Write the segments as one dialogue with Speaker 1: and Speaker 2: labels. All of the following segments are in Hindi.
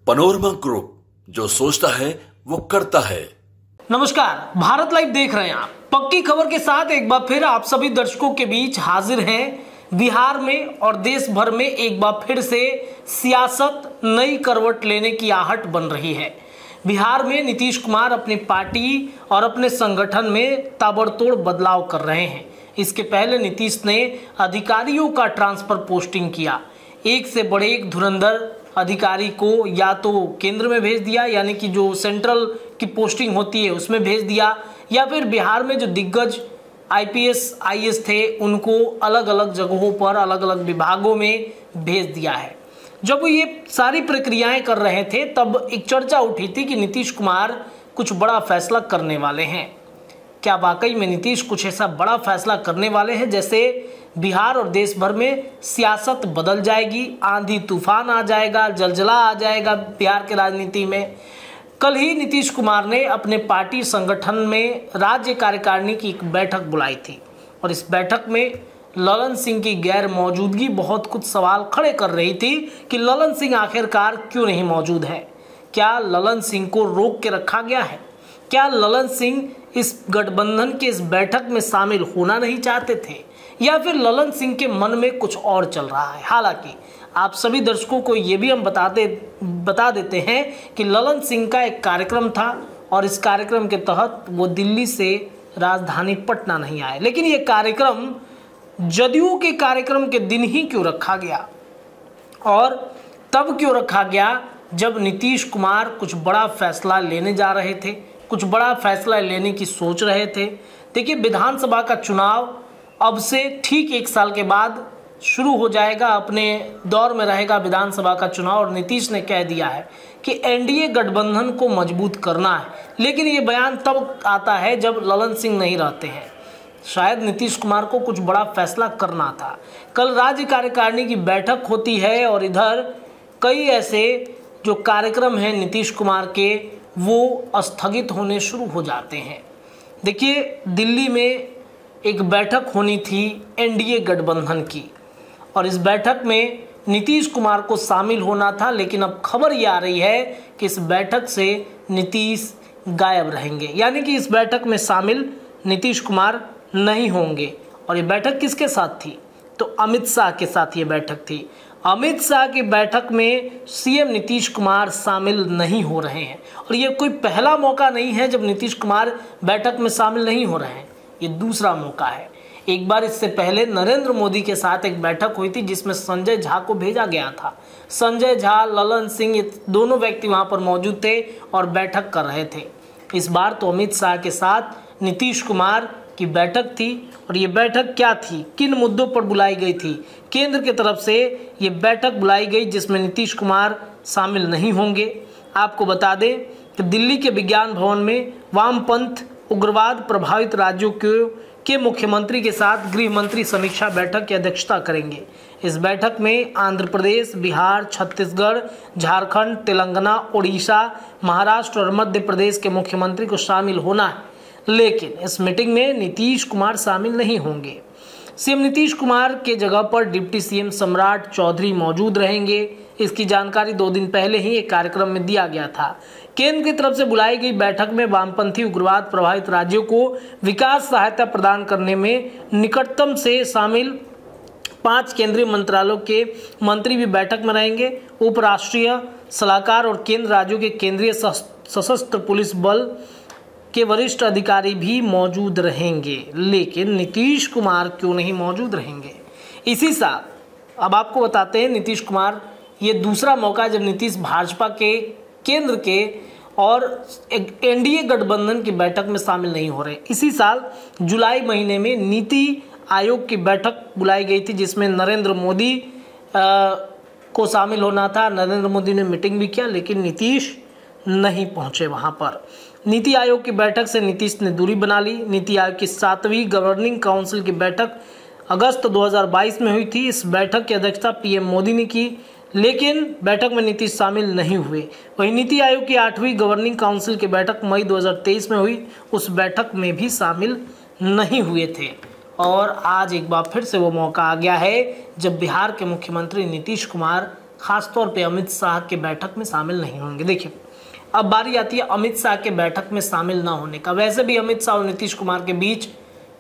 Speaker 1: पनोरमा ग्रुप, जो सोचता है वो करता है।
Speaker 2: नमस्कार, भारत लाइव देख रहे हैं आप। पक्की खबर के साथ एक बार फिर आप सभी दर्शकों के बीच हाजिर हैं। बिहार में और देश भर में एक बार फिर से सियासत नई करवट लेने की आहट बन रही है। बिहार में नीतीश कुमार अपनी पार्टी और अपने संगठन में ताबड़तोड़ बदलाव कर रहे हैं। इसके पहले नीतीश ने अधिकारियों का ट्रांसफर पोस्टिंग किया। एक से बड़े एक धुरंधर अधिकारी को या तो केंद्र में भेज दिया, यानी कि जो सेंट्रल की पोस्टिंग होती है उसमें भेज दिया, या फिर बिहार में जो दिग्गज आईपीएस आईएएस थे उनको अलग अलग जगहों पर अलग अलग विभागों में भेज दिया है। जब वो ये सारी प्रक्रियाएं कर रहे थे तब एक चर्चा उठी थी कि नीतीश कुमार कुछ बड़ा फैसला करने वाले हैं। क्या वाकई में नीतीश कुछ ऐसा बड़ा फैसला करने वाले हैं जैसे बिहार और देश भर में सियासत बदल जाएगी, आंधी तूफान आ जाएगा, जलजला आ जाएगा बिहार की राजनीति में? कल ही नीतीश कुमार ने अपने पार्टी संगठन में राज्य कार्यकारिणी की एक बैठक बुलाई थी और इस बैठक में ललन सिंह की गैर मौजूदगी बहुत कुछ सवाल खड़े कर रही थी कि ललन सिंह आखिरकार क्यों नहीं मौजूद है। क्या ललन सिंह को रोक के रखा गया है? क्या ललन सिंह इस गठबंधन के इस बैठक में शामिल होना नहीं चाहते थे, या फिर ललन सिंह के मन में कुछ और चल रहा है? हालांकि आप सभी दर्शकों को ये भी हम बता देते हैं कि ललन सिंह का एक कार्यक्रम था और इस कार्यक्रम के तहत वो दिल्ली से राजधानी पटना नहीं आए। लेकिन ये कार्यक्रम जदयू के कार्यक्रम के दिन ही क्यों रखा गया, और तब क्यों रखा गया जब नीतीश कुमार कुछ बड़ा फैसला लेने जा रहे थे, कुछ बड़ा फैसला लेने की सोच रहे थे। देखिए, विधानसभा का चुनाव अब से ठीक एक साल के बाद शुरू हो जाएगा, अपने दौर में रहेगा विधानसभा का चुनाव, और नीतीश ने कह दिया है कि एनडीए गठबंधन को मजबूत करना है। लेकिन ये बयान तब आता है जब ललन सिंह नहीं रहते हैं। शायद नीतीश कुमार को कुछ बड़ा फैसला करना था। कल राज्य कार्यकारिणी की बैठक होती है और इधर कई ऐसे जो कार्यक्रम हैं नीतीश कुमार के वो स्थगित होने शुरू हो जाते हैं। देखिए, दिल्ली में एक बैठक होनी थी एनडीए गठबंधन की और इस बैठक में नीतीश कुमार को शामिल होना था, लेकिन अब खबर ये आ रही है कि इस बैठक से नीतीश गायब रहेंगे, यानी कि इस बैठक में शामिल नीतीश कुमार नहीं होंगे। और ये बैठक किसके साथ थी? तो अमित शाह के साथ ये बैठक थी। अमित शाह की बैठक में सीएम नीतीश कुमार शामिल नहीं हो रहे हैं और ये कोई पहला मौका नहीं है जब नीतीश कुमार बैठक में शामिल नहीं हो रहे हैं, ये दूसरा मौका है। एक बार इससे पहले नरेंद्र मोदी के साथ एक बैठक हुई थी जिसमें संजय झा को भेजा गया था। संजय झा, ललन सिंह, ये दोनों व्यक्ति वहां पर मौजूद थे और बैठक कर रहे थे। इस बार तो अमित शाह के साथ नीतीश कुमार की बैठक थी और ये बैठक क्या थी, किन मुद्दों पर बुलाई गई थी? केंद्र की तरफ से ये बैठक बुलाई गई जिसमें नीतीश कुमार शामिल नहीं होंगे। आपको बता दें कि दिल्ली के विज्ञान भवन में वामपंथ उग्रवाद प्रभावित राज्यों के मुख्यमंत्री के साथ गृह मंत्री समीक्षा बैठक की अध्यक्षता करेंगे। इस बैठक में आंध्र प्रदेश, बिहार, छत्तीसगढ़, झारखंड, तेलंगाना, उड़ीसा, महाराष्ट्र और मध्य प्रदेश के मुख्यमंत्री को शामिल होना है, लेकिन इस मीटिंग में नीतीश कुमार शामिल नहीं होंगे। सीएम नीतीश कुमार के जगह पर डिप्टी सीएम सम्राट चौधरी मौजूद रहेंगे। इसकी जानकारी 2 दिन पहले ही एक कार्यक्रम में दिया गया था। केंद्र की तरफ से बुलाई गई बैठक में वामपंथी उग्रवाद प्रभावित राज्यों को विकास सहायता प्रदान करने में निकटतम से शामिल 5 केंद्रीय मंत्रालयों के मंत्री भी बैठक में रहेंगे। उपराष्ट्रीय सलाहकार और केंद्र राज्यों के केंद्रीय सशस्त्र पुलिस बल के वरिष्ठ अधिकारी भी मौजूद रहेंगे। लेकिन नीतीश कुमार क्यों नहीं मौजूद रहेंगे? इसी साल, अब आपको बताते हैं, नीतीश कुमार, ये दूसरा मौका जब नीतीश भाजपा के केंद्र के और एनडीए गठबंधन की बैठक में शामिल नहीं हो रहे। इसी साल जुलाई महीने में नीति आयोग की बैठक बुलाई गई थी जिसमें नरेंद्र मोदी को शामिल होना था। नरेंद्र मोदी ने मीटिंग भी किया, लेकिन नीतीश नहीं पहुंचे वहां पर। नीति आयोग की बैठक से नीतीश ने दूरी बना ली। नीति आयोग की 7वीं गवर्निंग काउंसिल की बैठक अगस्त 2022 में हुई थी। इस बैठक की अध्यक्षता पीएम मोदी ने की, लेकिन बैठक में नीतीश शामिल नहीं हुए। वहीं नीति आयोग की 8वीं गवर्निंग काउंसिल की बैठक मई 2023 में हुई, उस बैठक में भी शामिल नहीं हुए थे। और आज एक बार फिर से वो मौका आ गया है जब बिहार के मुख्यमंत्री नीतीश कुमार खासतौर पे अमित शाह के बैठक में शामिल नहीं होंगे। देखिए, अब बारी आती है अमित शाह के बैठक में शामिल ना होने का। वैसे भी अमित शाह और नीतीश कुमार के बीच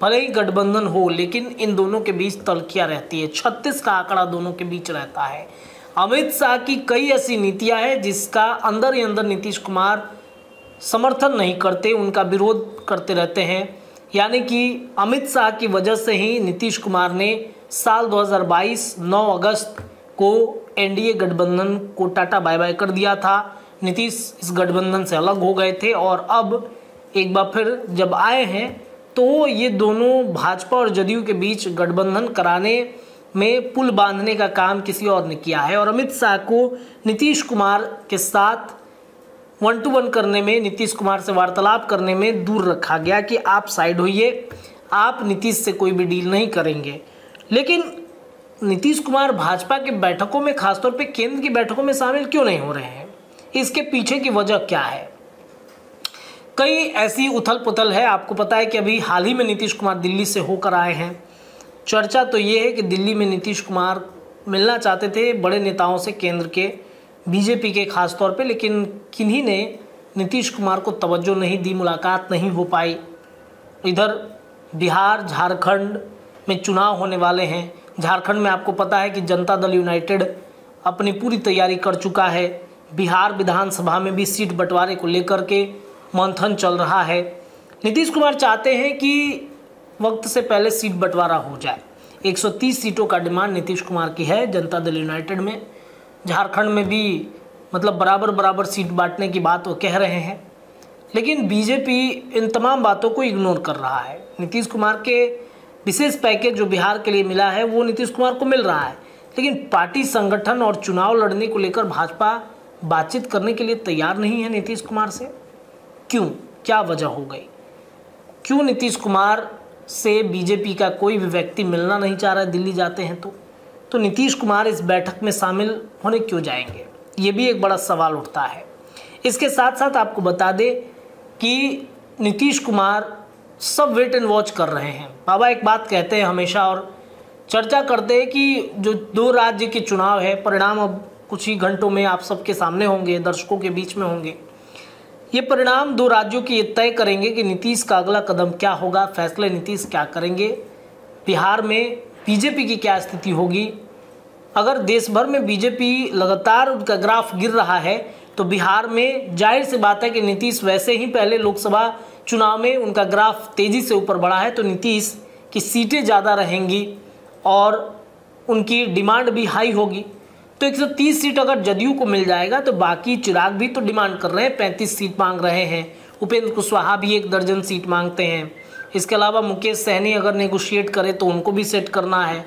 Speaker 2: भले ही गठबंधन हो, लेकिन इन दोनों के बीच तल्खियां रहती है। 36 का आंकड़ा दोनों के बीच रहता है। अमित शाह की कई ऐसी नीतियां हैं जिसका अंदर ही अंदर नीतीश कुमार समर्थन नहीं करते, उनका विरोध करते रहते हैं। यानी कि अमित शाह की वजह से ही नीतीश कुमार ने साल 2022 9 अगस्त को एनडीए गठबंधन को टाटा बाय बाय कर दिया था। नीतीश इस गठबंधन से अलग हो गए थे और अब एक बार फिर जब आए हैं तो ये दोनों भाजपा और जदयू के बीच गठबंधन कराने में पुल बांधने का काम किसी और ने किया है। और अमित शाह को नीतीश कुमार के साथ 1-to-1 करने में, नीतीश कुमार से वार्तालाप करने में दूर रखा गया कि आप साइड होइए, आप नीतीश से कोई भी डील नहीं करेंगे। लेकिन नीतीश कुमार भाजपा के बैठकों में, खासतौर पे केंद्र की बैठकों में शामिल क्यों नहीं हो रहे हैं? इसके पीछे की वजह क्या है? कई ऐसी उथल पुथल है। आपको पता है कि अभी हाल ही में नीतीश कुमार दिल्ली से होकर आए हैं। चर्चा तो ये है कि दिल्ली में नीतीश कुमार मिलना चाहते थे बड़े नेताओं से, केंद्र के, बीजेपी के खास तौर पे, लेकिन किन्हीं ने नीतीश कुमार को तवज्जो नहीं दी, मुलाकात नहीं हो पाई। इधर बिहार, झारखंड में चुनाव होने वाले हैं। झारखंड में आपको पता है कि जनता दल यूनाइटेड अपनी पूरी तैयारी कर चुका है। बिहार विधानसभा में भी सीट बंटवारे को लेकर के मंथन चल रहा है। नीतीश कुमार चाहते हैं कि वक्त से पहले सीट बंटवारा हो जाए। 130 सीटों का डिमांड नीतीश कुमार की है जनता दल यूनाइटेड में। झारखंड में भी मतलब बराबर बराबर सीट बांटने की बात वो कह रहे हैं, लेकिन बीजेपी इन तमाम बातों को इग्नोर कर रहा है। नीतीश कुमार के विशेष पैकेज जो बिहार के लिए मिला है वो नीतीश कुमार को मिल रहा है, लेकिन पार्टी संगठन और चुनाव लड़ने को लेकर भाजपा बातचीत करने के लिए तैयार नहीं है नीतीश कुमार से। क्यों? क्या वजह हो गई? क्यों नीतीश कुमार से बीजेपी का कोई भी व्यक्ति मिलना नहीं चाह रहा है? दिल्ली जाते हैं तो नीतीश कुमार इस बैठक में शामिल होने क्यों जाएंगे? ये भी एक बड़ा सवाल उठता है। इसके साथ साथ आपको बता दें कि नीतीश कुमार सब वेट एंड वॉच कर रहे हैं। बाबा एक बात कहते हैं हमेशा और चर्चा करते हैं कि जो 2 राज्य के चुनाव है, परिणाम अब कुछ ही घंटों में आप सबके सामने होंगे, दर्शकों के बीच में होंगे। ये परिणाम 2 राज्यों के ये तय करेंगे कि नीतीश का अगला कदम क्या होगा, फैसले नीतीश क्या करेंगे। बिहार में बीजेपी की क्या स्थिति होगी? अगर देश भर में बीजेपी लगातार उनका ग्राफ गिर रहा है तो बिहार में जाहिर सी बात है कि नीतीश, वैसे ही पहले लोकसभा चुनाव में उनका ग्राफ तेज़ी से ऊपर बढ़ा है, तो नीतीश की सीटें ज़्यादा रहेंगी और उनकी डिमांड भी हाई होगी। तो 130 सीट अगर जदयू को मिल जाएगा तो बाकी चिराग भी तो डिमांड कर रहे हैं, 35 सीट मांग रहे हैं। उपेंद्र कुशवाहा भी 1 दर्जन सीट मांगते हैं। इसके अलावा मुकेश सहनी अगर नेगोशिएट करे तो उनको भी सेट करना है।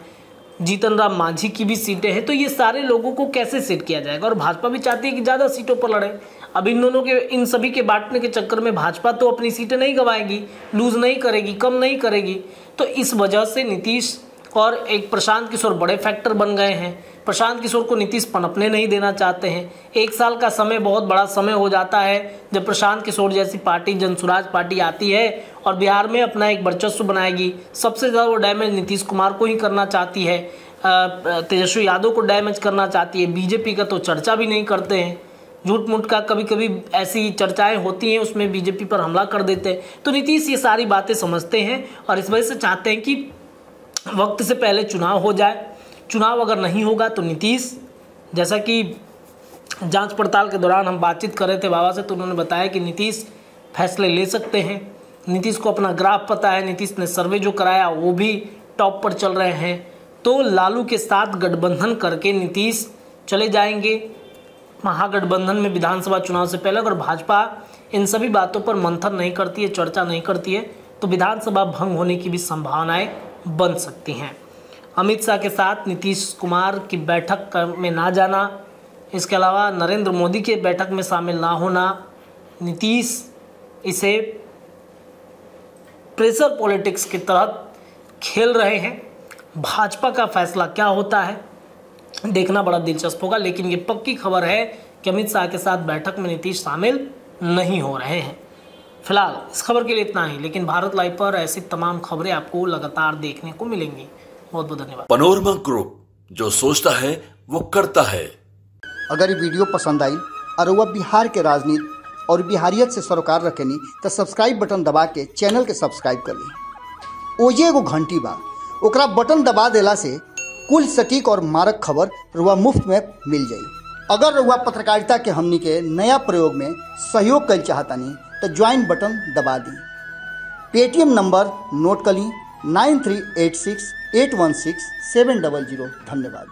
Speaker 2: जीतन राम मांझी की भी सीटें हैं। तो ये सारे लोगों को कैसे सेट किया जाएगा? और भाजपा भी चाहती है कि ज़्यादा सीटों पर लड़े। अब इन सभी के बांटने के चक्कर में भाजपा तो अपनी सीटें नहीं गंवाएगी, लूज नहीं करेगी, कम नहीं करेगी। तो इस वजह से नीतीश और एक प्रशांत किशोर बड़े फैक्टर बन गए हैं। प्रशांत किशोर को नीतीश पनपने नहीं देना चाहते हैं। 1 साल का समय बहुत बड़ा समय हो जाता है जब प्रशांत किशोर जैसी पार्टी, जनसुराज पार्टी आती है और बिहार में अपना एक वर्चस्व बनाएगी। सबसे ज़्यादा वो डैमेज नीतीश कुमार को ही करना चाहती है, तेजस्वी यादव को डैमेज करना चाहती है। बीजेपी का तो चर्चा भी नहीं करते हैं। झूठ मूठ का कभी कभी ऐसी चर्चाएं होती हैं, उसमें बीजेपी पर हमला कर देते हैं। तो नीतीश ये सारी बातें समझते हैं और इस वजह से चाहते हैं कि वक्त से पहले चुनाव हो जाए। चुनाव अगर नहीं होगा तो नीतीश, जैसा कि जांच पड़ताल के दौरान हम बातचीत कर रहे थे बाबा से, तो उन्होंने बताया कि नीतीश फैसले ले सकते हैं। नीतीश को अपना ग्राफ पता है, नीतीश ने सर्वे जो कराया वो भी टॉप पर चल रहे हैं। तो लालू के साथ गठबंधन करके नीतीश चले जाएंगे महागठबंधन में विधानसभा चुनाव से पहले। अगर भाजपा इन सभी बातों पर मंथन नहीं करती है, चर्चा नहीं करती है, तो विधानसभा भंग होने की भी संभावनाएं बन सकती हैं। अमित शाह के साथ नीतीश कुमार की बैठक में ना जाना, इसके अलावा नरेंद्र मोदी के बैठक में शामिल ना होना, नीतीश इसे प्रेशर पॉलिटिक्स के तहत खेल रहे हैं। भाजपा का फैसला क्या होता है देखना बड़ा दिलचस्प होगा, लेकिन ये पक्की खबर है कि अमित शाह के साथ बैठक में नीतीश शामिल नहीं हो रहे हैं। फिलहाल इस खबर के लिए इतना ही, लेकिन भारत लाइव पर ऐसी तमाम खबरें आपको लगातार देखने को मिलेंगी। बहुत बहुत धन्यवाद।
Speaker 1: पनोरमा ग्रुप, जो सोचता है वो करता है।
Speaker 3: अगर ये वीडियो पसंद आई और वह बिहार के राजनीति और बिहारियत से सरोकार रखेनी तो सब्सक्राइब बटन दबा के चैनल के सब्सक्राइब कर ली। ओजे एगो घंटी बा, ओकरा बटन दबा देला से कुल सटीक और मारक खबर रुआ मुफ्त में मिल जाई। अगर रुआ पत्रकारिता के हमनी के नया प्रयोग में सहयोग कर चाहतानी तो ज्वाइन बटन दबा दी। पेटीएम नंबर नोट कर ली 9386816700। धन्यवाद।